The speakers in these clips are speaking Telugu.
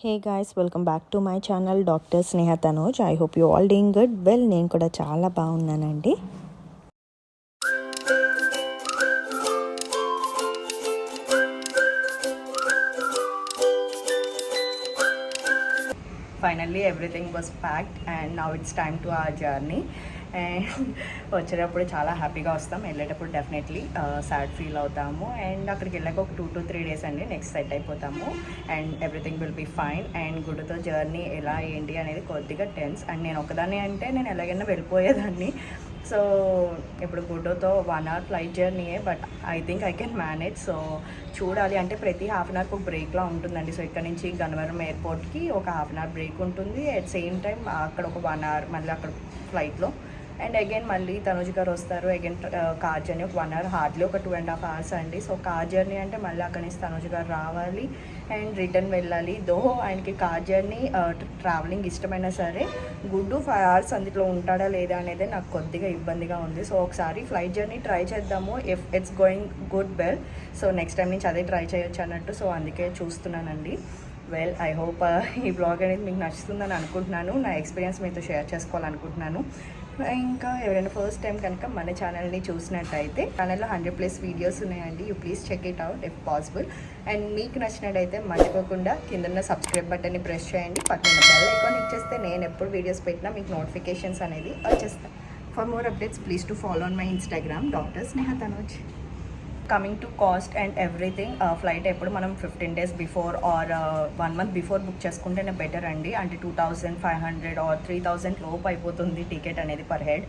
Hey guys, welcome back to my channel Dr. Sneha Tanuj. I hope you all doing good. Well, నేను కూడా చాలా బాగున్నానండి. Finally everything was packed and now it's time to our journey. And వచ్చేటప్పుడు చాలా హ్యాపీగా వస్తాం, వెళ్ళేటప్పుడు డెఫినెట్లీ సాడ్ ఫీల్ అవుతాము. అండ్ అక్కడికి వెళ్ళాక ఒక 2 to 3 days అండి నెక్స్ట్ సెట్ అయిపోతాము and everything will be fine. And గుడితో జర్నీ ఎలా ఏంటి అనేది కొద్దిగా టెన్స్. అండ్ నేను ఒకదాన్ని అంటే నేను ఎలాగైనా వెళ్ళిపోయేదాన్ని. సో ఇప్పుడు గుడ్డోతో 1 hour ఫ్లైట్ జర్నీయే, but I think I can manage. So చూడాలి, అంటే ప్రతి హాఫ్ అన్ అవర్కి ఒక బ్రేక్లా ఉంటుందండి. సో ఇక్కడ నుంచి గన్నవరం ఎయిర్పోర్ట్కి ఒక హాఫ్ అన్ అవర్ బ్రేక్ ఉంటుంది. అట్ సేమ్ టైం అక్కడ ఒక 1 hour మళ్ళీ అక్కడ ఫ్లైట్లో. అండ్ అగైన్ మళ్ళీ తనుజ్ గారు వస్తారు. అగైన్ కార్ జర్నీ ఒక 1 hour, హార్డ్లీ ఒక 2.5 hours అండి. సో కార్ జర్నీ అంటే మళ్ళీ అక్కడి నుంచి తనుజ్ గారు రావాలి అండ్ రిటర్న్ వెళ్ళాలి. దో ఆయనకి కార్ జర్నీ ట్రావెలింగ్ ఇష్టమైనా సరే గుడ్డు 5 hours అందులో ఉంటాడా లేదా అనేది నాకు కొద్దిగా ఇబ్బందిగా ఉంది. సో ఒకసారి ఫ్లైట్ జర్నీ ట్రై చేద్దాము, if it's going good well. So next time నుంచి అదే ట్రై చేయొచ్చు అన్నట్టు. సో అందుకే చూస్తున్నానండి. వెల్, ఐ హోప్ ఈ బ్లాగ్ అనేది మీకు నచ్చుతుందని అనుకుంటున్నాను. నా ఎక్స్పీరియన్స్ మీతో షేర్ చేసుకోవాలనుకుంటున్నాను. ఇంకా ఎవరైనా ఫస్ట్ టైం కనుక మన ఛానల్ని చూసినట్టయితే ఛానల్లో 100+ వీడియోస్ ఉన్నాయండి. You please check it out if possible. And మీకు నచ్చినట్టయితే మర్చిపోకుండా కింద సబ్స్క్రైబ్ బటన్ని ప్రెస్ చేయండి. పక్కన బెల్ ఐకాన్ ఇచ్చేస్తే నేను ఎప్పుడు వీడియోస్ పెట్టినా మీకు నోటిఫికేషన్స్ అనేది వచ్చేస్తాయి. For more updates please to follow on my Instagram doctor Sneha Tanuj. Coming to cost and everything, flight ఎప్పుడు మనం 15 days before or 1 month before book చేసుకుంటేనే బెటర్ అండి. అంటే 2500 ఆర్ 3000 లోపు అయిపోతుంది టికెట్ అనేది పర్ హెడ్.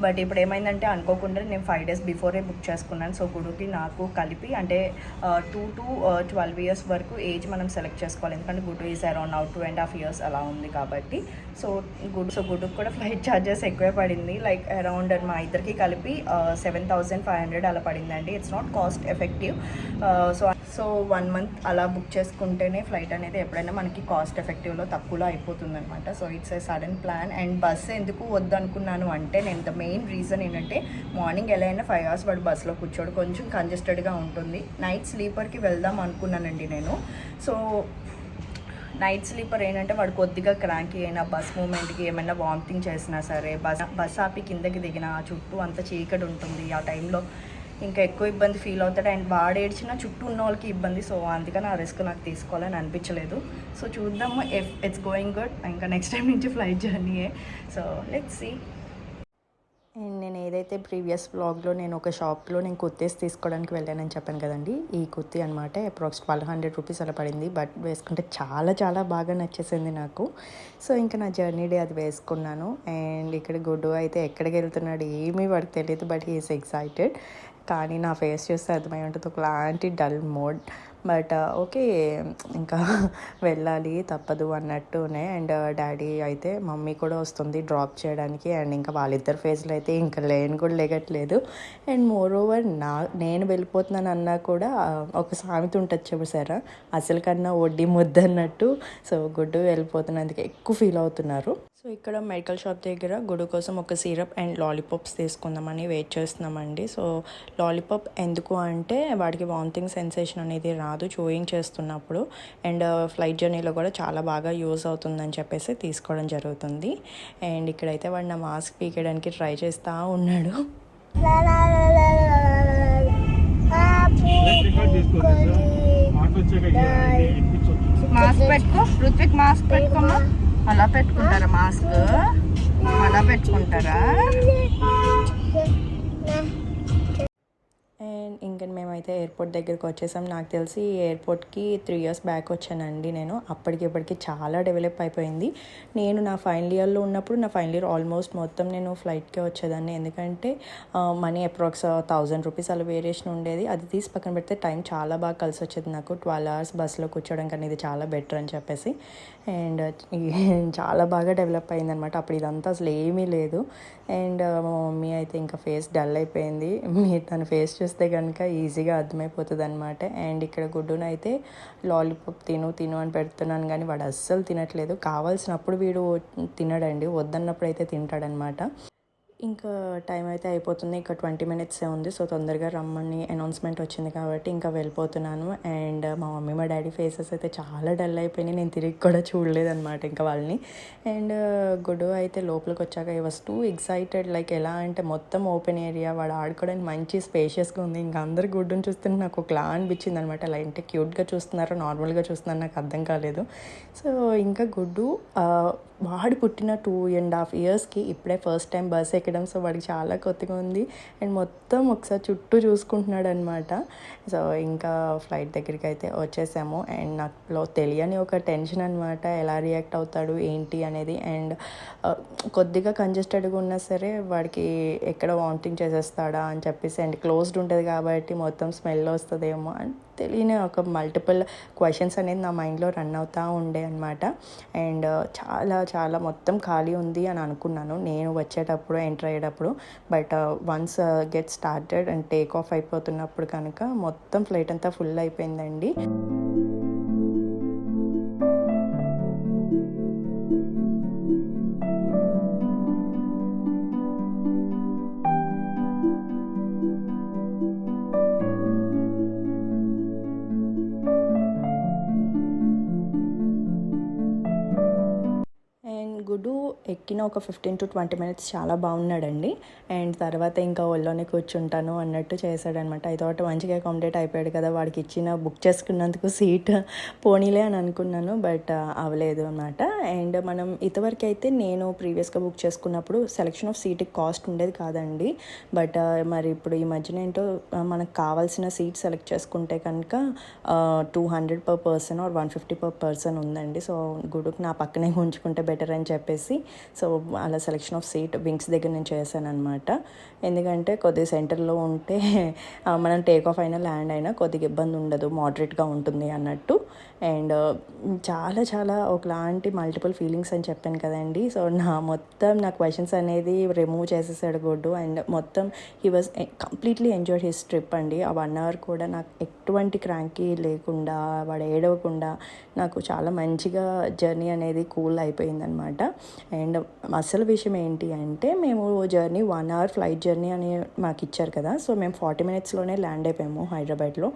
బట్ ఇప్పుడు ఏమైందంటే అనుకోకుండా నేను 5 days బిఫోరే బుక్ చేసుకున్నాను. సో గుడుకి నాకు కలిపి అంటే 2 to 12 years వరకు ఏజ్ మనం సెలెక్ట్ చేసుకోవాలి. ఎందుకంటే గుడు ఈజ్ అరౌండ్ 2.5 years అలా ఉంది కాబట్టి. సో గుడుకు కూడా ఫ్లైట్ ఛార్జెస్ ఎక్కువే పడింది. లైక్ అరౌండ్ మా ఇద్దరికి కలిపి 7500 అలా పడిందండి. It's not cost effective. So 1 month అలా బుక్ చేసుకుంటేనే ఫ్లైట్ అనేది ఎప్పుడైనా మనకి కాస్ట్ ఎఫెక్టివ్లో తక్కువలో అయిపోతుంది అనమాట. So it's a sudden plan. And bus ఎందుకు వద్దు అనుకున్నాను అంటే, నేను ద మెయిన్ రీజన్ ఏంటంటే మార్నింగ్ ఎలా అయినా 5 hours వాడు బస్సులో కూర్చోడు, కొంచెం కంజెస్టెడ్గా ఉంటుంది. నైట్ స్లీపర్కి వెళ్దాం అనుకున్నానండి నేను. సో నైట్ స్లీపర్ ఏంటంటే వాడు కొద్దిగా క్రాంకీ అయినా, బస్ మూమెంట్కి ఏమైనా వామిటింగ్ చేసినా సరే, బస్ ఆపి కిందకి దిగిన చుట్టూ అంత చీకటి ఉంటుంది. ఆ టైంలో ఇంకా ఎక్కువ ఇబ్బంది ఫీల్ అవుతాడు. అండ్ వాడు ఏడ్చినా చుట్టూ ఉన్న వాళ్ళకి ఇబ్బంది. సో అందుకని ఆ రిస్క్ నాకు తీసుకోవాలని అనిపించలేదు. సో చూద్దాము, ఇఫ్ ఇట్స్ గోయింగ్ గుడ్ ఇంకా నెక్స్ట్ టైం నుంచి ఫ్లైట్ జర్నీయే. So let's see. అండ్ నేను ఏదైతే ప్రీవియస్ వ్లాగ్లో నేను ఒక షాప్లో నేను కుర్తీస్ తీసుకోవడానికి వెళ్ళానని చెప్పాను కదండి, ఈ కుర్తీ అనమాట అప్రాక్స్ 1200 రూపీస్ అలా పడింది. బట్ వేసుకుంటే చాలా చాలా బాగా నచ్చేసింది నాకు. సో ఇంకా నా జర్నీ డే అది వేసుకున్నాను. అండ్ ఇక్కడ గుడ్డు అయితే ఎక్కడికి వెళ్తున్నాడు ఏమీ వాడికి తెలియదు, బట్ హీఈస్ ఎక్సైటెడ్. కానీ నా ఫేస్ చూస్తే అర్థమై ఉంటుంది ఒకలాంటి డల్ మోడ్. బట్ ఓకే, ఇంకా వెళ్ళాలి తప్పదు అన్నట్టునే. అండ్ డాడీ అయితే మమ్మీ కూడా వస్తుంది డ్రాప్ చేయడానికి. అండ్ ఇంకా వాళ్ళిద్దరు ఫేస్లో అయితే ఇంకా లేని కూడా లేగట్లేదు. అండ్ మోర్ ఓవర్ నేను వెళ్ళిపోతున్నాను అన్నా కూడా ఒక సామెత ఉంటుంది చూసారా, అసలు కన్నా వడ్డీ ముద్దన్నట్టు. సో గుడ్డు వెళ్ళిపోతున్నందుకు ఎక్కువ ఫీల్ అవుతున్నారు. సో ఇక్కడ మెడికల్ షాప్ దగ్గర గుడు కోసం ఒక సిరప్ అండ్ లాలీపాప్స్ తీసుకుందామని వెయిట్ చేస్తున్నామండి. సో లాలీపాప్ ఎందుకు అంటే వాడికి వామిటింగ్ సెన్సేషన్ అనేది రాదు చూయింగ్ చేస్తున్నప్పుడు. అండ్ ఫ్లైట్ జర్నీలో కూడా చాలా బాగా యూజ్ అవుతుందని చెప్పేసి తీసుకోవడం జరుగుతుంది. అండ్ ఇక్కడైతే వాడు నా మాస్క్ పీకేయడానికి ట్రై చేస్తూ ఉన్నాడు. మాస్క్ పెట్టుకో రుత్విక్, మాస్క్ పెట్టుకోమా. అలా పెట్టుకుంటారా మాస్క్? అలా పెట్టుకుంటారా? అండ్ ఇంకా మేమైతే ఎయిర్పోర్ట్ దగ్గరికి వచ్చేసాం. నాకు తెలిసి ఎయిర్పోర్ట్కి 3 years బ్యాక్ వచ్చానండి నేను. అప్పటికిప్పటికి చాలా డెవలప్ అయిపోయింది. నేను నా ఫైనల్ ఇయర్లో ఉన్నప్పుడు నా ఫైనల్ ఇయర్ ఆల్మోస్ట్ మొత్తం నేను ఫ్లైట్కే వచ్చేదాన్ని. ఎందుకంటే మనీ అప్రాక్స్ 1000 రూపీస్ అలా వేరియేషన్ ఉండేది. అది తీసి పక్కన పెడితే టైం చాలా బాగా కలిసి వచ్చేది నాకు. 12 hours బస్సులో కూర్చోవడం కన్నా ఇది చాలా బెటర్ అని చెప్పేసి. అండ్ చాలా బాగా డెవలప్ అయిందనమాట. అప్పుడు ఇదంతా అసలు ఏమీ లేదు. అండ్ మా మమ్మీ అయితే ఇంకా ఫేస్ డల్ అయిపోయింది. మీరు తన ఫేస్ చూస్తే కనుక ఈజీగా అర్థమైపోతుంది అనమాట. అండ్ ఇక్కడ గుడ్డునైతే లాలీపాప్ తిను అని పెడుతున్నాను, కానీ వాడు అస్సలు తినట్లేదు. కావాల్సినప్పుడు వీడు తినడండి, వద్దన్నప్పుడు అయితే తింటాడనమాట. ఇంకా టైం అయితే అయిపోతుంది. ఇంకా 20 మినిట్సే ఉంది. సో తొందరగా రమ్మని అనౌన్స్మెంట్ వచ్చింది కాబట్టి ఇంకా వెళ్ళిపోతున్నాను. అండ్ మా మమ్మీ మా డాడీ ఫేసెస్ అయితే చాలా డల్ అయిపోయినాయి. నేను తిరిగి కూడా చూడలేదన్నమాట ఇంకా వాళ్ళని. అండ్ గుడు అయితే లోపలికి వచ్చాక I was two excited. Like ఎలా అంటే మొత్తం ఓపెన్ ఏరియా, వాడు ఆడుకోవడానికి మంచి స్పేషియస్గా ఉంది. ఇంకా అందరు గుడ్డుని చూస్తుంటే నాకు ఒకలా అనిపించింది అనమాట. అలా అంటే క్యూట్గా చూస్తున్నారో నార్మల్గా చూస్తున్నారో నాకు అర్థం కాలేదు. సో ఇంకా గుడ్డు వాడు పుట్టిన 2.5 ఇయర్స్కి ఇప్పుడే ఫస్ట్ టైం బస్ ఎక్కడం. సో వాడికి చాలా కొత్తగా ఉంది. అండ్ మొత్తం ఒకసారి చుట్టూ చూసుకుంటున్నాడు అనమాట. సో ఇంకా ఫ్లైట్ దగ్గరికి అయితే వచ్చేసాము. అండ్ నాకులో తెలియని ఒక టెన్షన్ అనమాట, ఎలా రియాక్ట్ అవుతాడు ఏంటి అనేది. అండ్ కొద్దిగా కంజెస్టెడ్గా ఉన్నా సరే వాడికి ఎక్కడ వామిటింగ్ చేసేస్తాడా అని చెప్పేసి, అండ్ క్లోజ్డ్ ఉంటుంది కాబట్టి మొత్తం స్మెల్ వస్తుందేమో అని తెలియని ఒక మల్టిపుల్ క్వశ్చన్స్ అనేది నా మైండ్లో రన్ అవుతూ ఉండే అనమాట. అండ్ చాలా చాలా మొత్తం ఖాళీ ఉంది అని అనుకున్నాను నేను వచ్చేటప్పుడు, ఎంటర్ అయ్యేటప్పుడు. But once get started and take off అయిపోతున్నప్పుడు కనుక మొత్తం ఫ్లైట్ అంతా ఫుల్ అయిపోయిందండి. గుడు ఎక్కిన ఒక 15 to 20 మినిట్స్ చాలా బాగున్నాడండి. అండ్ తర్వాత ఇంకా ఒళ్ళోనే కూర్చుంటాను అన్నట్టు చేశాడనమాట. ఐ థాట్ మంచిగా అకామిడేట్ అయిపోయాడు కదా, వాడికి ఇచ్చిన బుక్ చేసుకున్నందుకు సీట్ పోనీలే అని అనుకున్నాను. బట్ అవ్వలేదు అనమాట. అండ్ మనం ఇంతవరకు అయితే నేను ప్రీవియస్గా బుక్ చేసుకున్నప్పుడు సెలెక్షన్ ఆఫ్ సీట్కి కాస్ట్ ఉండేది కాదండి. బట్ మరి ఇప్పుడు ఈ మధ్యన ఏంటో మనకు కావాల్సిన సీట్ సెలెక్ట్ చేసుకుంటే కనుక 200 per person or 150 per person ఉందండి. సో గుడుకు నా పక్కనే ఉంచుకుంటే బెటర్ అని చెప్పేసి సో అలా సెలెక్షన్ ఆఫ్ సీట్ వింగ్స్ దగ్గర నేను చేశాను అనమాట. ఎందుకంటే కొద్దిగా సెంటర్లో ఉంటే మనం టేక్ ఆఫ్ అయినా ల్యాండ్ అయినా కొద్దిగా ఇబ్బంది ఉండదు, మోడరేట్గా ఉంటుంది అన్నట్టు. అండ్ చాలా చాలా ఒకలాంటి మల్టిపుల్ ఫీలింగ్స్ అని చెప్పాను కదండి. సో నా క్వశ్చన్స్ అనేది రిమూవ్ చేసేసాడు గుడ్డు. అండ్ మొత్తం he was completely enjoyed his trip అండి. ఆ 1 hour కూడా నాకు ఎటువంటి క్రాంకీ లేకుండా, వాడు ఏడవకుండా నాకు చాలా మంచిగా జర్నీ అనేది కూల్ అయిపోయిందనమాట. అండ్ అసలు విషయం ఏంటి అంటే మేము జర్నీ 1 hour ఫ్లైట్ జర్నీ అని మాకు ఇచ్చారు కదా. సో మేము 40 minutesలోనే ల్యాండ్ అయిపోయాము హైదరాబాద్లో.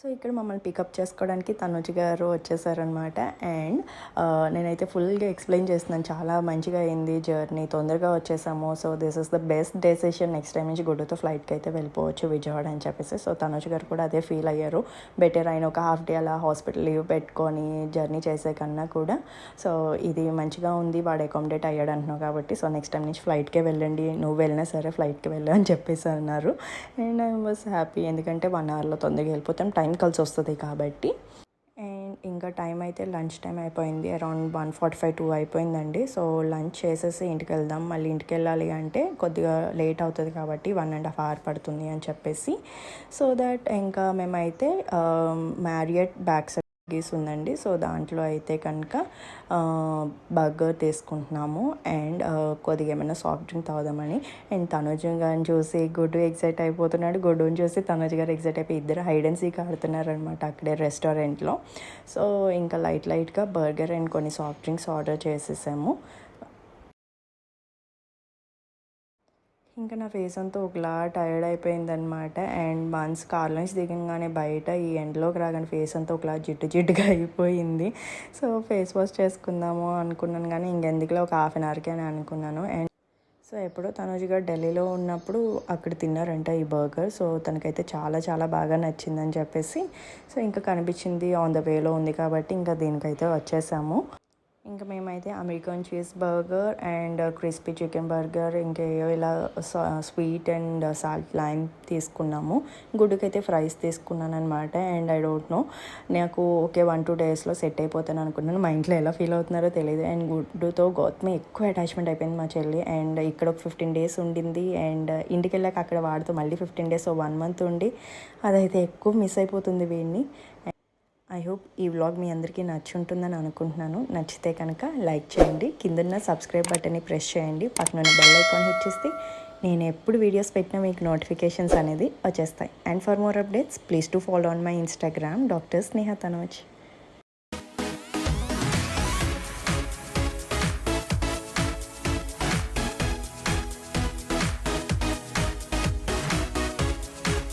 సో ఇక్కడ మమ్మల్ని పికప్ చేసుకోవడానికి తనుజ్ గారు వచ్చేసారనమాట. అండ్ నేనైతే ఫుల్గా ఎక్స్ప్లెయిన్ చేస్తున్నాను, చాలా మంచిగా అయింది జర్నీ, తొందరగా వచ్చేసాము. So this is the best decision, next time నుంచి గుడ్డుతో ఫ్లైట్కి అయితే వెళ్ళిపోవచ్చు విజయవాడ అని చెప్పేసి. సో తనుజ్ గారు కూడా అదే ఫీల్ అయ్యారు. బెటర్ అయిన ఒక హాఫ్ డే అలా హాస్పిటల్ లీవ్ పెట్టుకొని జర్నీ చేసే కన్నా కూడా సో ఇది మంచిగా ఉంది, వాడు అకామిడేట్ అయ్యాడు అంటున్నావు కాబట్టి సో నెక్స్ట్ టైం నుంచి ఫ్లైట్కే వెళ్ళండి, నువ్వు వెళ్ళినా సరే ఫ్లైట్కి వెళ్ళు అని చెప్పేసి అన్నారు. అండ్ ఐ వాస్ హ్యాపీ, ఎందుకంటే 1 hourలో తొందరగా వెళ్ళిపోతాం, టైం కలిసి వస్తుంది కాబట్టి. అండ్ ఇంకా టైం అయితే లంచ్ టైం అయిపోయింది, అరౌండ్ 1:45 2 అయిపోయిందండి. సో లంచ్ చేసేసి ఇంటికి వెళ్దాం, మళ్ళీ ఇంటికి వెళ్ళాలి అంటే కొద్దిగా లేట్ అవుతుంది కాబట్టి 1.5 hour పడుతుంది అని చెప్పేసి సో దట్ ఇంకా మేమైతే మ్యారియట్ బ్యాక్ సైడ్ ఉందండి. సో దాంట్లో అయితే కనుక బర్గర్ తీసుకుంటున్నాము. అండ్ కొద్దిగా ఏమైనా సాఫ్ట్ డ్రింక్ తాగుదామని. అండ్ తనుజ్ గారిని చూసి గుడ్డు ఎగ్జైట్ అయిపోతున్నాడు, గుడ్డుని చూసి తనుజ్ గారు ఎగ్జైట్ అయిపోయి ఇద్దరు హైడ్ అండ్ సీక్ ఆడుతున్నారు అనమాట అక్కడే రెస్టారెంట్లో. సో ఇంకా లైట్గా బర్గర్ అండ్ కొన్ని సాఫ్ట్ డ్రింక్స్ ఆర్డర్ చేసేసాము. ఇంకా నా ఫేస్ అంతా ఒకలా టైర్డ్ అయిపోయిందనమాట. అండ్ వన్స్ కార్ నుంచి దిగంగానే బయట ఈ ఎండలోకి రాగానే ఫేస్ అంతా ఒకలా జిడ్డుగా అయిపోయింది. సో ఫేస్ వాష్ చేసుకుందాము అనుకున్నాను కానీ ఇంకెందుకులో ఒక 1/2 hourకి అని అనుకున్నాను. అండ్ సో ఎప్పుడో తనుజ్ గారు ఢిల్లీలో ఉన్నప్పుడు అక్కడ తిన్నారంట ఈ బర్గర్. సో తనకైతే చాలా చాలా బాగా నచ్చిందని చెప్పేసి సో ఇంకా కనిపించింది, ఆన్ ద వేలో ఉంది కాబట్టి ఇంకా దీనికైతే వచ్చేసాము. ఇంకా మేమైతే American cheese burger and crispy chicken burger ఇంకా ఇలా స్వీట్ అండ్ సాల్ట్ లైమ్ తీసుకున్నాము. గుడ్డుకైతే ఫ్రైస్ తీసుకున్నాను అనమాట. అండ్ ఐ డోంట్ నో, నాకు ఓకే 1-2 డేస్లో సెట్ అయిపోతాను అనుకున్నాను. మా ఇంట్లో ఎలా ఫీల్ అవుతున్నారో తెలియదు. అండ్ గుడ్డుతో గౌతమి ఎక్కువ అటాచ్మెంట్ అయిపోయింది మా చెల్లి. అండ్ ఇక్కడ ఒక 15 డేస్ ఉండింది. అండ్ ఇంటికి వెళ్ళాక అక్కడ వాడితో మళ్ళీ 15 డేస్ 1 మంత్ ఉండి అదైతే ఎక్కువ మిస్ అయిపోతుంది వీడిని. ఐ హోప్ ఈ వ్లాగ్ మీ అందరికీ నచ్చుంటుందని అనుకుంటున్నాను. నచ్చితే కనుక లైక్ చేయండి, కిందన్న సబ్స్క్రైబ్ బటన్ని ప్రెస్ చేయండి, పక్కన బెల్ ఐకాన్ హిట్ చేస్తే నేను ఎప్పుడు వీడియోస్ పెట్టినా మీకు నోటిఫికేషన్స్ అనేది వచ్చేస్తాయి. And for more updates please to follow on my Instagram doctor Sneha Tanoj.